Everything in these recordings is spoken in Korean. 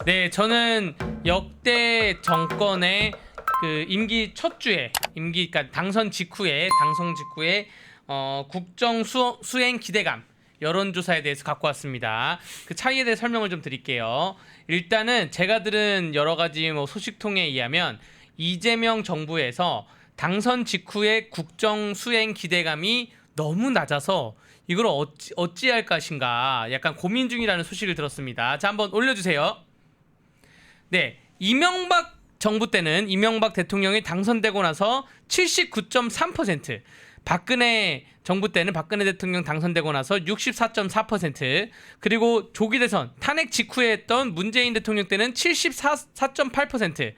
네, 저는 역대 정권의 그 임기 첫 주에 그러니까 당선 직후에 국정 수행 기대감 여론조사에 대해서 갖고 왔습니다. 그 차이에 대해 설명을 좀 드릴게요. 일단은 제가 들은 여러 가지 소식통에 의하면 이재명 정부에서 당선 직후에 국정 수행 기대감이 너무 낮아서 이걸 어찌할 것인가 약간 고민 중이라는 소식을 들었습니다. 자, 한번 올려주세요. 네, 이명박 정부 때는 이명박 대통령이 당선되고 나서 79.3%, 박근혜 정부 때는 박근혜 대통령 당선되고 나서 64.4%, 그리고 조기 대선 탄핵 직후에 했던 문재인 대통령 때는 74.8%,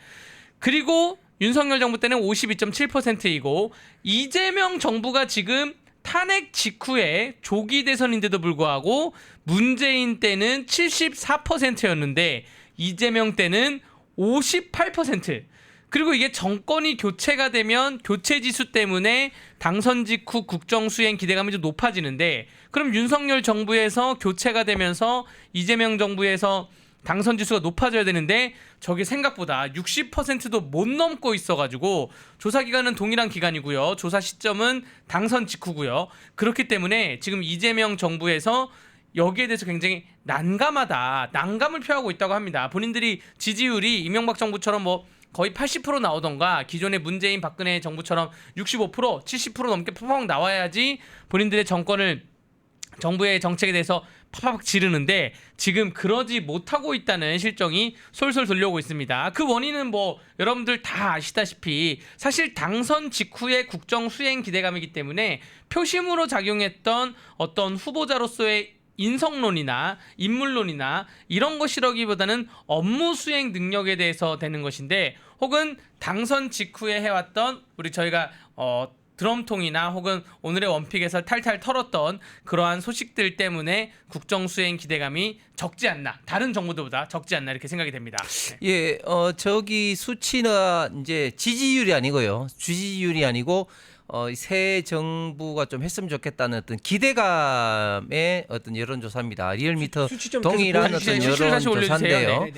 그리고 윤석열 정부 때는 52.7%이고 이재명 정부가 지금 탄핵 직후에 조기 대선인데도 불구하고 문재인 때는 74%였는데 이재명 때는 58%. 그리고 이게 정권이 교체가 되면 교체 지수 때문에 당선 직후 국정 수행 기대감이 좀 높아지는데, 그럼 윤석열 정부에서 교체가 되면서 이재명 정부에서 당선 지수가 높아져야 되는데 저게 생각보다 60%도 못 넘고 있어가지고, 조사 기간은 동일한 기간이고요. 조사 시점은 당선 직후고요. 그렇기 때문에 지금 이재명 정부에서 여기에 대해서 굉장히 난감을 표하고 있다고 합니다. 본인들이 지지율이 이명박 정부처럼 거의 80% 나오던가 기존의 문재인 박근혜 정부처럼 65%, 70% 넘게 팍팍 나와야지 본인들의 정부의 정책에 대해서 팍팍 지르는데 지금 그러지 못하고 있다는 실정이 솔솔 들려오고 있습니다. 그 원인은 여러분들 다 아시다시피 사실 당선 직후의 국정 수행 기대감이기 때문에 표심으로 작용했던 어떤 후보자로서의 인성론이나 인물론이나 이런 것이라기보다는 업무 수행 능력에 대해서 되는 것인데, 혹은 당선 직후에 해왔던 저희가 드럼통이나 혹은 오늘의 원픽에서 탈탈 털었던 그러한 소식들 때문에 국정 수행 기대감이 적지 않나, 다른 정부들보다 적지 않나 이렇게 생각이 됩니다. 네. 예, 저기 수치는 이제 지지율이 아니고요. 주지율이 아니고 새 정부가 좀 했으면 좋겠다는 어떤 기대감의 어떤 여론조사입니다. 리얼미터 동일한 어떤 여론조사인데요. 네.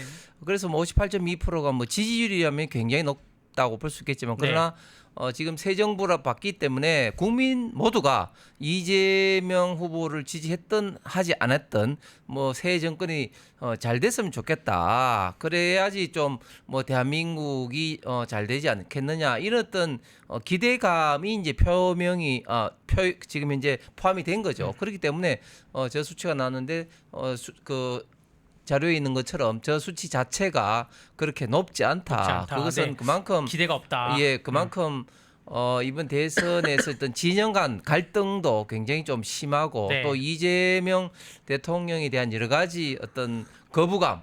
그래서 58.2%가 지지율이라면 굉장히 높다고 볼 수 있겠지만, 그러나 지금 새 정부라 봤기 때문에 국민 모두가 이재명 후보를 지지했던 하지 않았던 새 정권이 잘 됐으면 좋겠다. 그래야지 좀 대한민국이 잘 되지 않겠느냐, 이런 어떤 기대감이 이제 표명이 지금 이제 포함이 된 거죠. 그렇기 때문에 저 수치가 나왔는데 그 자료에 있는 것처럼 저 수치 자체가 그렇게 높지 않다. 그것은 네. 그만큼 기대가 없다. 예, 그만큼 이번 대선에서 어떤 진영 간 갈등도 굉장히 좀 심하고, 네. 또 이재명 대통령에 대한 여러 가지 어떤 거부감,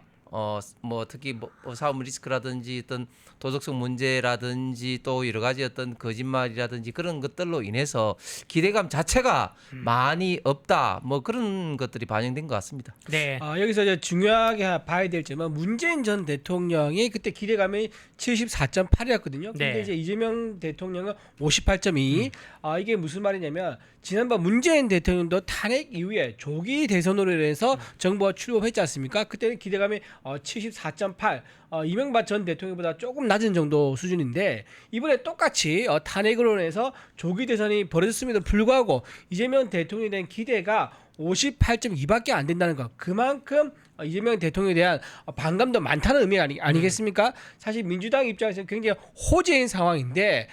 특히 사업 리스크라든지 어떤 도덕성 문제라든지 또 여러 가지 어떤 거짓말이라든지 그런 것들로 인해서 기대감 자체가 많이 없다, 그런 것들이 반영된 것 같습니다. 네. 여기서 이제 중요하게 봐야 될 점은 문재인 전 대통령이 그때 기대감이 74.8이었거든요. 근데 네. 이제 이재명 대통령은 58.2. 이게 무슨 말이냐면 지난번 문재인 대통령도 탄핵 이후에 조기 대선으로 해서 정부가 출범했지 않습니까? 그때는 기대감이 74.8. 이명박 전 대통령보다 조금 낮은 정도 수준인데, 이번에 똑같이 탄핵으로 인해서 조기 대선이 벌어졌음에도 불구하고 이재명 대통령에 대한 기대가 58.2밖에 안 된다는 것. 그만큼 이재명 대통령에 대한 반감도 많다는 의미 아니겠습니까? 사실 민주당 입장에서는 굉장히 호재인 상황인데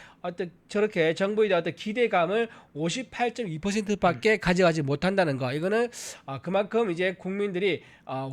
저렇게 정부에 대한 어떤 기대감을 58.2%밖에 가져가지 못한다는 거. 이거는 그만큼 이제 국민들이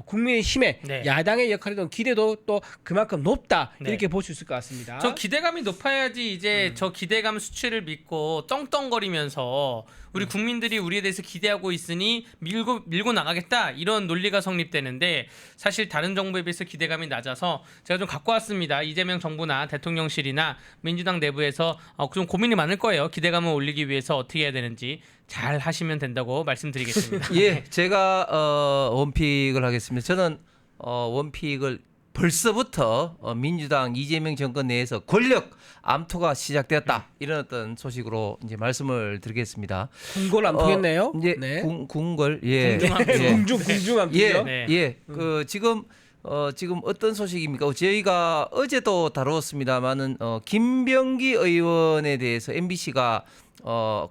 국민의 힘에 네. 야당의 역할에도 기대도 또 그만큼 높다, 네. 이렇게 볼 수 있을 것 같습니다. 저 기대감이 높아야지 이제 저 기대감 수치를 믿고 떵떵거리면서 우리 국민들이 우리에 대해서 기대하고 있으니 밀고 나가겠다, 이런 논리가 성립되는데, 사실 다른 정부에 비해서 기대감이 낮아서 제가 좀 갖고 왔습니다. 이재명 정부나 대통령실이나 민주당 내부에서 좀 고민이 많을 거예요. 기대감을 올리기 위해서 어떻게 해야 되는지 잘 하시면 된다고 말씀드리겠습니다. 예, 제가 원픽을 하겠습니다. 저는 원픽을 벌써부터 민주당 이재명 정권 내에서 권력 암투가 시작되었다, 이런 어떤 소식으로 이제 말씀을 드리겠습니다. 궁궐 암투겠네요. 이제 네. 궁궐, 예, 궁중암투. 예. 궁중 암투죠. 네. 예, 지금 지금 어떤 소식입니까? 저희가 어제도 다루었습니다만은 김병기 의원에 대해서 MBC가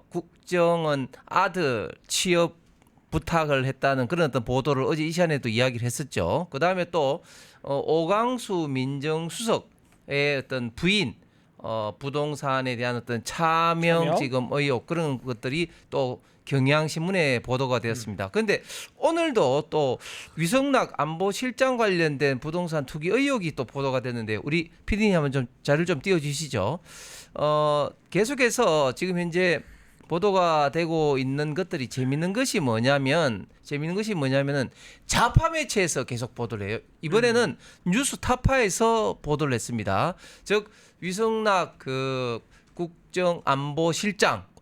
국정원 아들 취업 부탁을 했다는 그런 어떤 보도를 어제 이 시간에도 이야기를 했었죠. 그 다음에 또 오광수 민정수석의 어떤 부인 부동산에 대한 어떤 차명 지금 의혹 그런 것들이 또 경향신문에 보도가 되었습니다. 그런데 오늘도 또 위성락 안보실장 관련된 부동산 투기 의혹이 또 보도가 됐는데 우리 PD님 한번 좀 자료를 좀 띄워주시죠. 계속해서 지금 현재 보도가 되고 있는 것들이 재밌는 것이 뭐냐면은 좌파 매체에서 계속 보도를 해요. 이번에는 뉴스타파에서 보도를 했습니다. 즉 위성락 그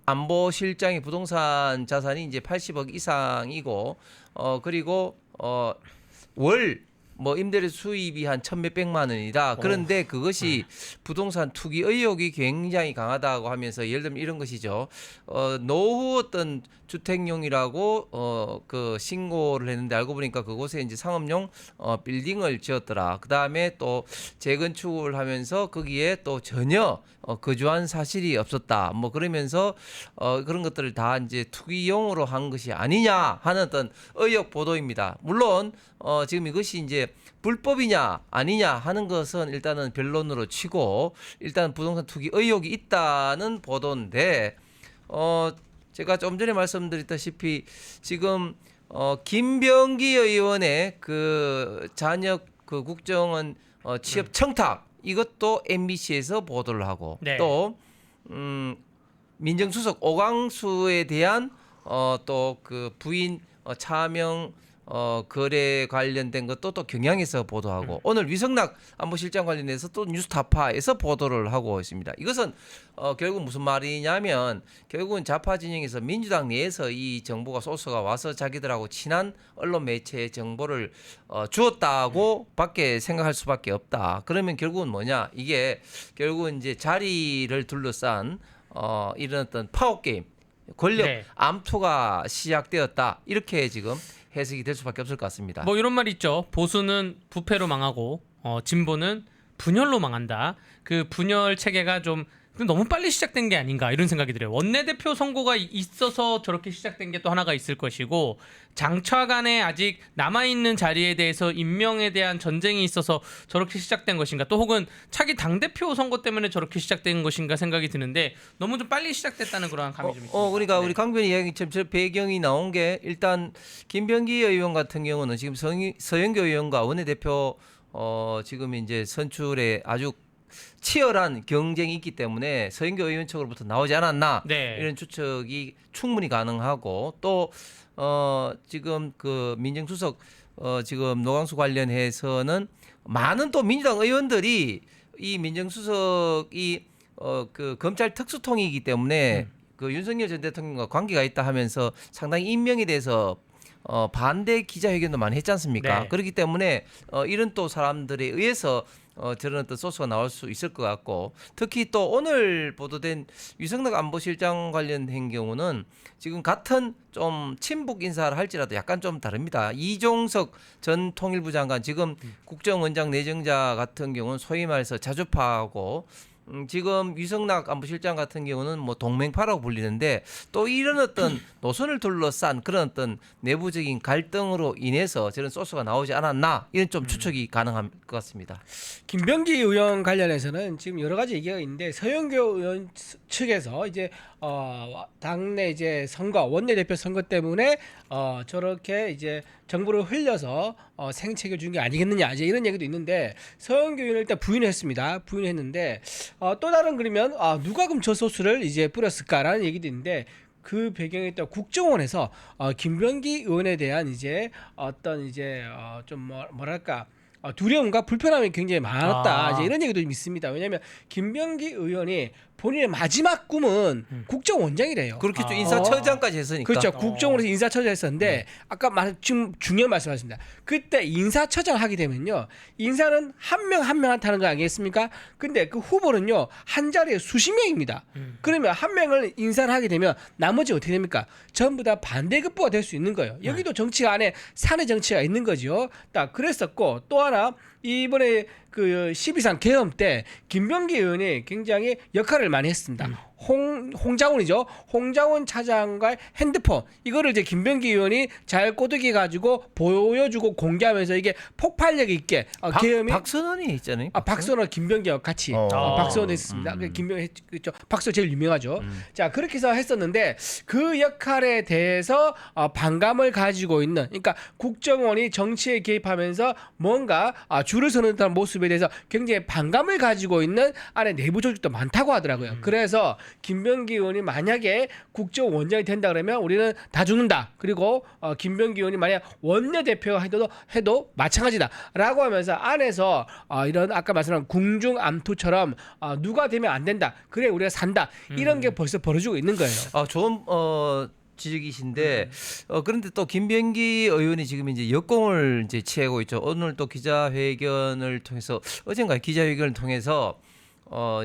안보실장의 부동산 자산이 이제 80억 이상이고 그리고 월 임대료 수입이 한 1,몇백만 원이다. 그런데 그것이 부동산 투기 의혹이 굉장히 강하다고 하면서 예를 들면 이런 것이죠. 노후 어떤 주택용이라고 그 신고를 했는데 알고 보니까 그곳에 이제 상업용 빌딩을 지었더라. 그다음에 또 재건축을 하면서 거기에 또 전혀 거주한 사실이 없었다. 뭐 그러면서 그런 것들을 다 이제 투기용으로 한 것이 아니냐 하는 어떤 의혹 보도입니다. 물론 지금 이것이 이제 불법이냐 아니냐 하는 것은 일단은 변론으로 치고 일단 부동산 투기 의혹이 있다는 보도인데 제가 좀 전에 말씀드렸다시피 지금 김병기 의원의 그 잔역 그 국정원 취업 청탁 이것도 MBC에서 보도를 하고 네. 또 민정수석 오광수에 대한 또 그 부인 차명 거래 관련된 것도 또 경향에서 보도하고 오늘 위성락 안보실장 관련해서 또 뉴스타파에서 보도를 하고 있습니다. 이것은 결국 무슨 말이냐면 결국은 좌파 진영에서 민주당 내에서 이 정보가 소스가 와서 자기들하고 친한 언론 매체에 정보를 주었다고 밖에 생각할 수밖에 없다. 그러면 결국은 뭐냐? 이게 결국은 이제 자리를 둘러싼 이런 어떤 파워 게임, 권력 네. 암투가 시작되었다. 이렇게 지금 해석이 될 수밖에 없을 것 같습니다. 뭐 이런 말 있죠. 보수는 부패로 망하고 진보는 분열로 망한다. 그 분열 체계가 좀 너무 빨리 시작된 게 아닌가 이런 생각이 들어요. 원내대표 선거가 있어서 저렇게 시작된 게 또 하나가 있을 것이고 장차 간에 아직 남아있는 자리에 대해서 임명에 대한 전쟁이 있어서 저렇게 시작된 것인가 또 혹은 차기 당대표 선거 때문에 저렇게 시작된 것인가 생각이 드는데 너무 좀 빨리 시작됐다는 그런 감이 좀 있습니다. 그러니까 네. 우리 강변 이야기처럼 저 배경이 나온 게 일단 김병기 의원 같은 경우는 지금 서영교 의원과 원내대표 지금 이제 선출에 아주 치열한 경쟁이 있기 때문에 서영교 의원 측으로부터 나오지 않았나 네. 이런 추측이 충분히 가능하고 또 지금 그 민정수석 지금 노광수 관련해서는 많은 또 민주당 의원들이 이 민정수석이 그 검찰 특수통이기 때문에 그 윤석열 전 대통령과 관계가 있다 하면서 상당히 임명에 대해서 반대 기자회견도 많이 했지 않습니까? 네. 그렇기 때문에 이런 또 사람들에 의해서 저런 어떤 소스가 나올 수 있을 것 같고 특히 또 오늘 보도된 위성락 안보실장 관련된 경우는 지금 같은 좀 친북 인사를 할지라도 약간 좀 다릅니다. 이종석 전 통일부 장관 지금 국정원장 내정자 같은 경우는 소위 말해서 자주파하고 지금 위성락 안보실장 같은 경우는 뭐 동맹파라고 불리는데 또 이런 어떤 노선을 둘러싼 그런 어떤 내부적인 갈등으로 인해서 저런 소스가 나오지 않았나 이런 좀 추측이 가능할 것 같습니다. 김병기 의원 관련해서는 지금 여러 가지 얘기가 있는데 서영교 의원 측에서 이제 당내 이제 선거 원내대표 선거 때문에 저렇게 이제 정보를 흘려서 생채겨 준 게 아니겠느냐 이제 이런 얘기도 있는데 서영교 의원은 일단 부인했습니다. 부인했는데 또 다른 그러면 누가 그럼 저 소스를 이제 뿌렸을까라는 얘기도 있는데 그 배경에 있다 국정원에서 김병기 의원에 대한 이제 어떤 이제 좀 뭐랄까 두려움과 불편함이 굉장히 많았다. 이제 이런 얘기도 좀 있습니다. 왜냐하면 김병기 의원이 본인의 마지막 꿈은 국정원장이래요. 그렇겠죠. 인사처장까지 했으니까. 그렇죠. 국정원에서 인사처장 했었는데 아까 지금 중요한 말씀하셨습니다. 그때 인사처장 하게 되면요. 인사는 한 명 한 명한테 하는 거 아니겠습니까? 근데 그 후보는요. 한 자리에 수십 명입니다. 그러면 한 명을 인사를 하게 되면 나머지 어떻게 됩니까? 전부 다 반대급부가 될 수 있는 거예요. 여기도 정치가 안에 사내 정치가 있는 거죠. 딱 그랬었고 또 하나 이번에 그 12.3 계엄 때 김병기 의원이 굉장히 역할을 많이 했습니다. 홍장훈이죠. 홍장훈 차장과의 핸드폰 이거를 이제 김병기 의원이 잘 꼬드겨 가지고 보여주고 공개하면서 이게 폭발력 있게 계엄이 박선원이 있잖아요. 박선원 김병기와 같이 박선원 했습니다. 김병기 그렇죠. 박선원 제일 유명하죠. 자 그렇게 해서 했었는데 그 역할에 대해서 반감을 가지고 있는 그러니까 국정원이 정치에 개입하면서 뭔가 줄을 서는 듯한 모습에 대해서 굉장히 반감을 가지고 있는 안에 내부 조직도 많다고 하더라고요. 그래서 김병기 의원이 만약에 국정원장이 된다 그러면 우리는 다 죽는다. 그리고 김병기 의원이 만약 원내대표가 해도 마찬가지다라고 하면서 안에서 이런 아까 말씀한 궁중암투처럼 누가 되면 안 된다. 그래 우리가 산다. 이런 게 벌써 벌어지고 있는 거예요. 좋은 지적이신데 그런데 또 김병기 의원이 지금 이제 역공을 이제 취하고 있죠. 오늘 또 기자회견을 통해서 어젠가 기자회견을 통해서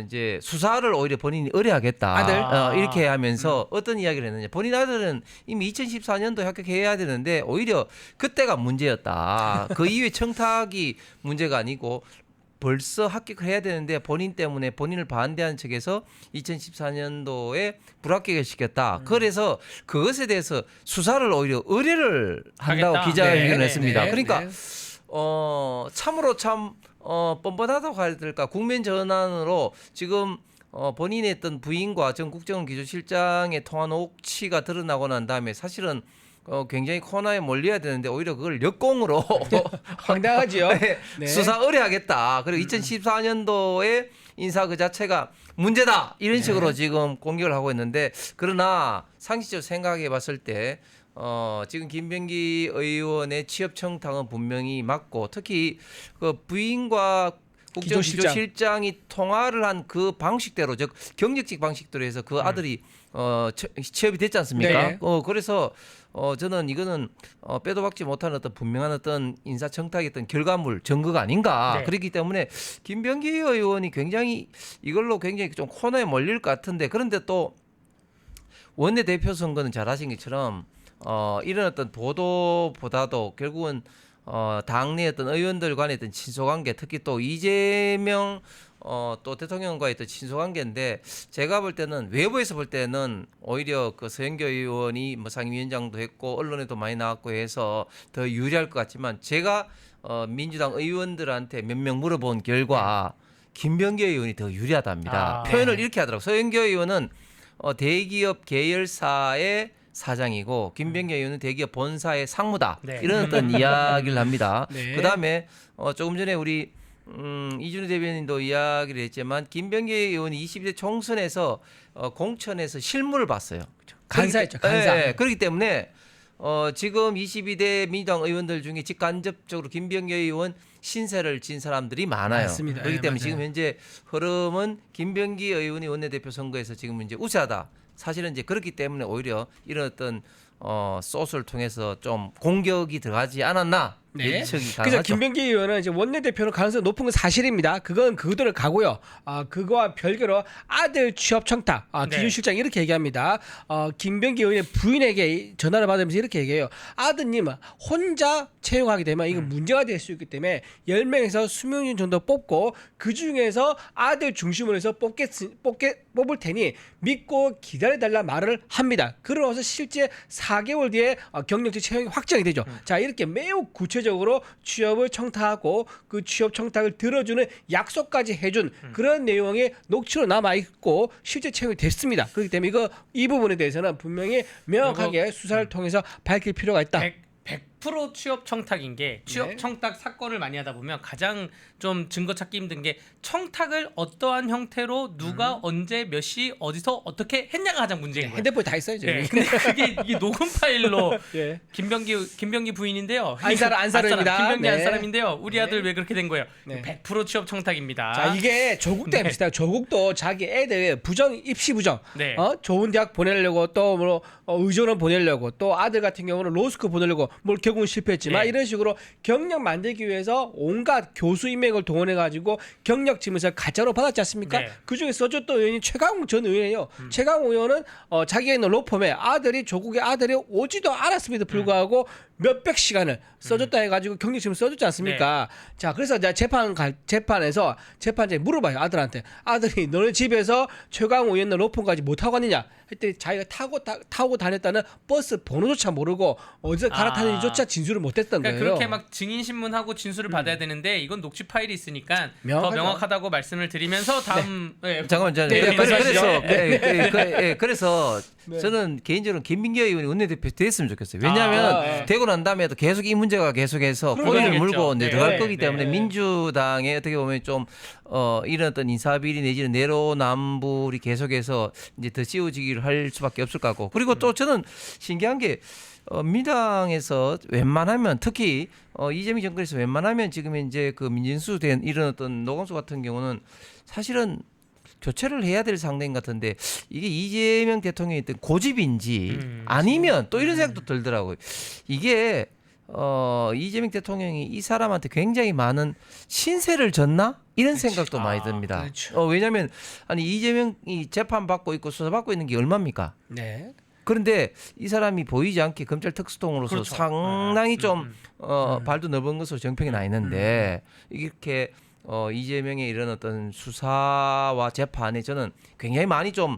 이제 수사를 오히려 본인이 의뢰하겠다. 아들? 이렇게 하면서 어떤 이야기를 했느냐. 본인 아들은 이미 2014년도 합격해야 되는데 오히려 그때가 문제였다. 그 이후에 청탁이 문제가 아니고 벌써 합격을 해야 되는데 본인 때문에 본인을 반대하는 측에서 2014년도에 불합격을 시켰다. 그래서 그것에 대해서 수사를 오히려 의뢰를 한다고 하겠다. 기자회견을 네, 했습니다. 네, 그러니까 네. 참으로 참 뻔뻔하다고 해야 될까 국면 전환으로 지금 본인의 했던 부인과 전 국정원 기조실장의 통화 녹취가 드러나고 난 다음에 사실은 굉장히 코너에 몰려야 되는데 오히려 그걸 역공으로 황당하지요. 네. 수사 의뢰하겠다. 그리고 2014년도에 인사 그 자체가 문제다. 이런 식으로 지금 공격을 하고 있는데 그러나 상식적으로 생각해 봤을 때 지금 김병기 의원의 취업 청탁은 분명히 맞고 특히 그 부인과 국정기조실장이 통화를 한 그 방식대로 즉 경력직 방식대로 해서 그 아들이 취업이 됐지 않습니까? 네. 그래서 저는 이거는 빼도 박지 못한 어떤 분명한 어떤 인사 청탁의 어떤 결과물 증거가 아닌가. 네. 그렇기 때문에 김병기 의원이 굉장히 이걸로 굉장히 좀 코너에 몰릴 것 같은데 그런데 또 원내대표 선거는 잘하신 것처럼 이런 어떤 보도보다도 결국은 당내 어떤 의원들 간의 어떤 친소관계 특히 또 이재명 또 대통령과의 또 친소관계인데 제가 볼 때는 외부에서 볼 때는 오히려 그 서영교 의원이 뭐 상임위원장도 했고 언론에도 많이 나왔고 해서 더 유리할 것 같지만 제가 민주당 의원들한테 몇 명 물어본 결과 김병기 의원이 더 유리하답니다. 표현을 이렇게 하더라고요. 서영교 의원은 대기업 계열사의 사장이고 김병기 의원은 대기업 본사의 상무다. 네. 이런 어떤 이야기를 합니다. 네. 그다음에 조금 전에 우리 이준우 대변인도 이야기를 했지만 김병기 의원이 22대 총선에서 공천에서 실무를 봤어요. 간사했죠. 간사. 네, 그렇기 때문에 지금 22대 민주당 의원들 중에 직간접적으로 김병기 의원 신세를 진 사람들이 많아요. 맞습니다. 그렇기 네, 때문에 맞아요. 지금 현재 흐름은 김병기 의원이 원내대표 선거에서 지금 이제 우세하다. 사실은 이제 그렇기 때문에 오히려 이런 어떤 소스를 통해서 좀 공격이 들어가지 않았나 네. 예측이 그래서 가능하죠. 김병기 의원은 이제 원내대표는 가능성이 높은 건 사실입니다. 그건 그대로 가고요. 그거와 별개로 아들 취업 청탁, 네. 기조실장 이렇게 얘기합니다. 김병기 의원의 부인에게 전화를 받으면서 이렇게 얘기해요. 아드님 혼자 채용하게 되면 이거 문제가 될 수 있기 때문에 10명에서 20명 정도 뽑고 그 중에서 아들 중심으로 해서 뽑을 테니 믿고 기다려달라 말을 합니다. 그러면서 실제 4개월 뒤에 경력직 채용이 확정이 되죠. 자 이렇게 매우 구체적으로 취업을 청탁하고 그 취업 청탁을 들어주는 약속까지 해준 그런 내용이 녹취로 남아 있고 실제 채용이 됐습니다. 그렇기 때문에 이 부분에 대해서는 분명히 명확하게 수사를 통해서 밝힐 필요가 있다. 100% 취업 청탁인 게 취업 네. 청탁 사건을 많이 하다 보면 가장 좀 증거 찾기 힘든 게 청탁을 어떠한 형태로 누가 언제 몇 시 어디서 어떻게 했냐가 가장 문제인 거예요. 핸드폰에 다 있어요. 지금. 네, 근데 그게 이게 녹음 파일로 예. 김병기 부인인데요. 안사람입니다. 김병기 네. 안사람인데요. 우리 아들 왜 그렇게 된 거예요? 네. 100% 취업 청탁입니다. 자 이게 조국도 네. 비슷해요. 조국도 자기 애들 입시 부정, 네. 좋은 대학 보내려고 또 뭐 의전원 보내려고 또 아들 같은 경우는 로스쿨 보내려고 뭘 결국은 실패했지만 네. 이런 식으로 경력 만들기 위해서 온갖 교수 인맥을 동원해 가지고 경력 지문서 가짜로 받았지 않습니까? 네. 그중에 써줬던 의원이 최강욱 전 의원이에요. 최강욱 의원은 자기가 있는 로펌에 아들이 조국의 아들이 오지도 않았음에도 불구하고 몇백 시간을 써줬다 해가지고 경력 지문 써줬지 않습니까? 자, 그래서 이제 재판에서 재판장이 물어봐요 아들한테. 아들이 너네 집에서 최강욱 의원 로펌까지 못 타고 갔느냐? 했더니 자기가 타고 다녔다는 버스 번호조차 모르고 어디서 갈아타는지조차 진술을 못했던 그러니까 거예요. 그렇게 막 증인 신문하고 진술을 받아야 되는데 이건 녹취 파일이 있으니까 명확하죠. 더 명확하다고 말씀을 드리면서 다음 잠깐만, 네, 말씀하시죠. 그래서 네. 저는 개인적으로 김민교 의원이 원내대표 됐으면 좋겠어요. 왜냐하면 되고 난 다음에도 계속 이 문제가 계속해서 꼬리를 그러겠죠. 물고 이제 네. 들어갈 네. 거기 때문에 네. 민주당에 어떻게 보면 좀 이런 어떤 인사비리 내지는 내로남불이 계속해서 이제 더 씌워지기를 할 수밖에 없을 것 같고 그리고 또 저는 신기한 게 민주당에서 웬만하면 특히 이재명 정권에서 웬만하면 지금 이제 그 민진수 된 이런 어떤 노건수 같은 경우는 사실은 교체를 해야 될 상대인 것 같은데 이게 이재명 대통령이 있던 고집인지 아니면 또 이런 생각도 들더라고요. 이게 이재명 대통령이 이 사람한테 굉장히 많은 신세를 졌나? 이런 생각도 많이 듭니다. 그렇죠. 왜냐하면 아니 이재명이 재판 받고 있고 수사 받고 있는 게 얼마입니까? 네. 그런데 이 사람이 보이지 않게 검찰 특수통으로서 그렇죠. 상당히 좀 발도 넓은 것으로 정평이 나 있는데 이렇게 이재명의 이런 어떤 수사와 재판에 저는 굉장히 많이 좀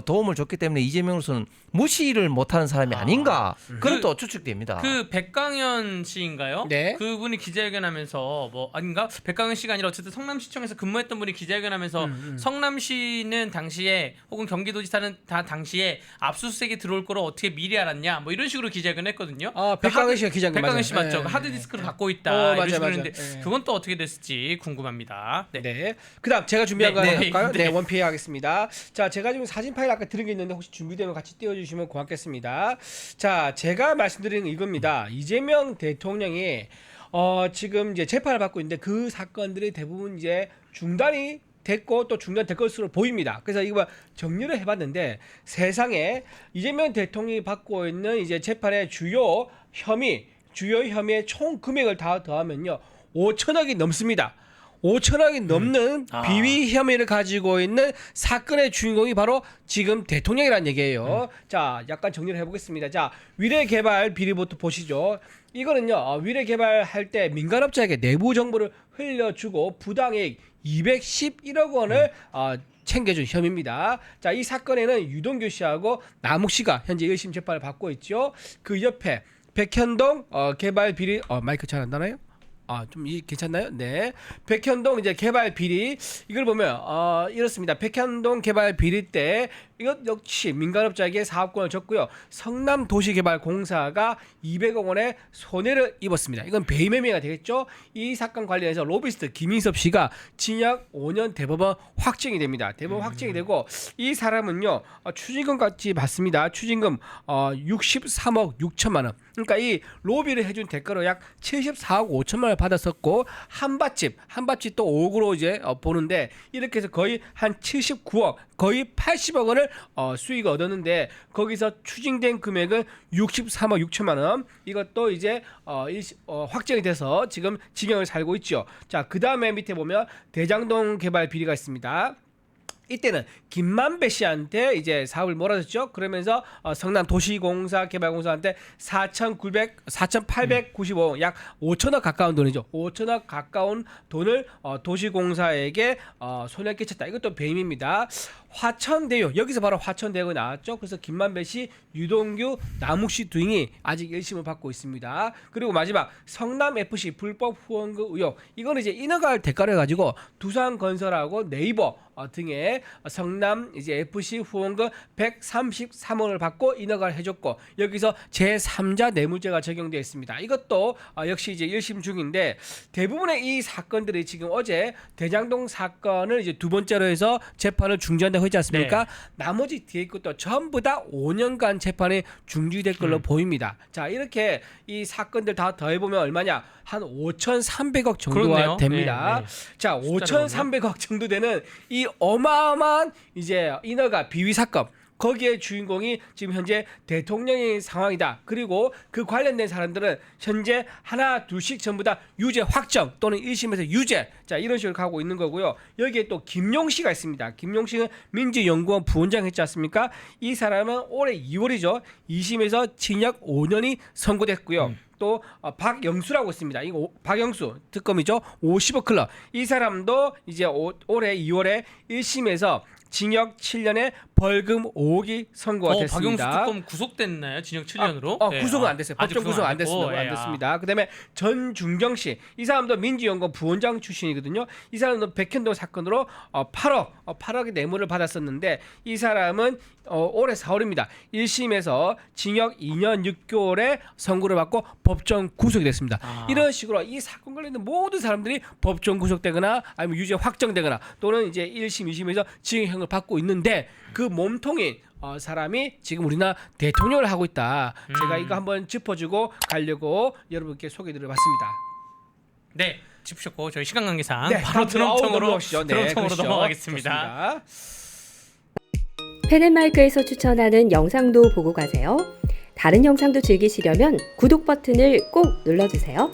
도움을 줬기 때문에 이재명으로서는 무시를 못하는 사람이 아닌가 그런 또 추측됩니다. 그 백강현 씨인가요? 네. 그분이 기자회견하면서 뭐 아닌가? 백강현 씨가 아니라 어쨌든 성남시청에서 근무했던 분이 기자회견하면서 성남시는 당시에 혹은 경기도지사는 다 당시에 압수수색이 들어올 거를 어떻게 미리 알았냐? 뭐 이런 식으로 기자회견했거든요. 백강현 씨가 기자님 백강현 씨 맞죠? 네. 하드디스크를 갖고 있다. 맞아요, 이런 식으로 맞아요. 했는데 네. 그건 또 어떻게 됐을지 궁금합니다. 네. 네. 그다음 제가 준비한 거 네, 할까요? 네. 네, 원피해 하겠습니다. 자, 제가 지금 사진 파일 아까 들은 게 있는데 혹시 준비되면 같이 띄워주시면 고맙겠습니다. 자, 제가 말씀드리는 이겁니다. 이재명 대통령이 지금 이제 재판을 받고 있는데 그 사건들이 대부분 이제 중단이 됐고 또 중단될 것으로 보입니다. 그래서 이거 정리를 해봤는데 세상에 이재명 대통령이 받고 있는 이제 재판의 주요 혐의의 총 금액을 다 더하면요 5천억이 넘습니다. 5천억이 넘는 비위 혐의를 가지고 있는 사건의 주인공이 바로 지금 대통령이라는 얘기예요. 자, 약간 정리를 해보겠습니다. 자, 위례 개발 비리부터 보시죠. 이거는요, 위례 개발할 때 민간업자에게 내부 정보를 흘려주고 부당이익 211억 원을 챙겨준 혐의입니다. 자, 이 사건에는 유동규 씨하고 남욱 씨가 현재 1심 재판을 받고 있죠. 그 옆에 백현동 개발 비리 마이크 잘 안 나나요? 좀 괜찮나요? 네. 백현동 이제 개발 비리 이걸 보면 이렇습니다. 백현동 개발 비리 때 이것 역시 민간업자에게 사업권을 줬고요. 성남도시개발공사가 200억 원의 손해를 입었습니다. 이건 배임행위가 되겠죠. 이 사건 관련해서 로비스트 김인섭 씨가 징역 5년 대법원 확정이 됩니다. 대법원 확정이 되고 이 사람은요 추징금까지 받습니다. 추징금 63억 6천만 원. 그러니까 이 로비를 해준 대가로 약 74억 5천만 원을 받았었고 한밭집 또 5억으로 이제 보는데 이렇게 해서 거의 한 79억 거의 80억 원을 수익을 얻었는데 거기서 추징된 금액은 63억 6천만 원. 이것도 이제 확정이 돼서 지금 징역을 살고 있죠. 자, 그 다음에 밑에 보면 대장동 개발 비리가 있습니다. 이때는 김만배 씨한테 이제 사업을 몰아줬죠. 그러면서 성남도시공사 개발공사한테 4,895억 약 5천억 가까운 돈이죠. 5천억 가까운 돈을 도시공사에게 손해 끼쳤다. 이것도 배임입니다. 화천대유 여기서 바로 화천대유가 나왔죠. 그래서 김만배 씨, 유동규, 남욱 씨 등이 아직 1심을 받고 있습니다. 그리고 마지막 성남FC 불법 후원금 의혹 이거는 이제 인허가를 대가로 해가지고 두산건설하고 네이버 등의 성남 이제 FC 후원금 133억 원을 받고 인허가를 해줬고 여기서 제3자 뇌물죄가 적용되어 있습니다. 이것도 역시 이제 1심 중인데 대부분의 이 사건들이 지금 어제 대장동 사건을 이제 두 번째로 해서 재판을 중지한다고 했지 않습니까? 네. 나머지 뒤에 것도 전부 다 5년간 재판이 중지될 걸로 보입니다. 자, 이렇게 이 사건들 다 더해보면 얼마냐? 한 5,300억 정도가 그렇네요. 됩니다. 네, 네. 자, 5,300억 정도 되는 이 어마어마한 이제 인허가 비위 사건 거기에 주인공이 지금 현재 대통령의 상황이다. 그리고 그 관련된 사람들은 현재 하나 둘씩 전부 다 유죄 확정 또는 1심에서 유죄, 자 이런 식으로 가고 있는 거고요. 여기에 또 김용 씨가 있습니다. 김용 씨는 민주연구원 부원장 했지 않습니까? 이 사람은 올해 2월이죠. 2심에서 징역 5년이 선고됐고요. 또 박영수라고 있습니다. 이거 박영수 특검이죠. 50억 클럽. 이 사람도 이제 올해 2월에 1심에서 징역 7년에 벌금 5억이 선고가 박영수 됐습니다. 특검 구속됐나요? 징역 7년으로? 구속은 안 됐어요. 법정 구속 안 됐습니다. 안 됐습니다. 그다음에 전중경 씨, 이 사람도 민주연구원 부원장 출신이거든요. 이 사람도 백현동 사건으로 8억의 뇌물을 받았었는데 이 사람은 올해 4월입니다. 1심에서 징역 2년 6개월의 선고를 받고 법정 구속이 됐습니다. 이런 식으로 이 사건 관련된 모든 사람들이 법정 구속되거나 아니면 유죄 확정되거나 또는 이제 1심, 2심에서 징역형을 받고 있는데 그 몸통인 사람이 지금 우리나라 대통령을 하고 있다. 제가 이거 한번 짚어주고 가려고 여러분께 소개드려봤습니다. 네, 짚으셨고 저희 시간 관계상 네, 바로 드럼통으로 넘어가시죠. 네, 그렇죠. 넘어가겠습니다. 좋습니다. 펜앤마이크에서 추천하는 영상도 보고 가세요. 다른 영상도 즐기시려면 구독 버튼을 꼭 눌러주세요.